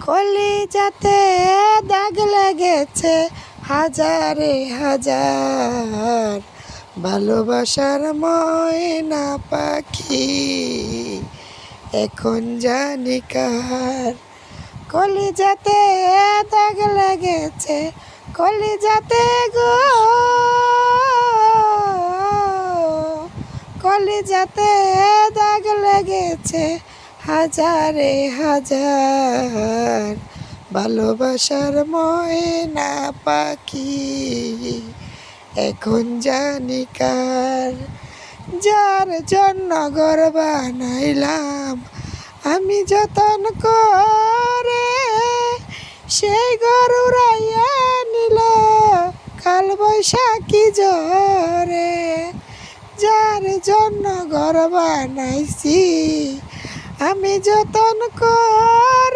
কলিজাতে দাগ লেগেছে হাজারে হাজার, ভালোবাসার ময়না পাখি এখন জানি কার। কলিজাতে দাগ লেগেছে, কলিজাতে গো, কলিজাতে দাগ লেগেছে হাজারে হাজার, ভালোবাসার ময়না পাখি এখন জানি কার। যার জন্য ঘর বানাইলাম আমি যতন করে, সেই ঘর উড়াইয়া নিল কাল বৈশাখী ঝড়ে। যার জন্য ঘর বানাইছি আমি যতন করে।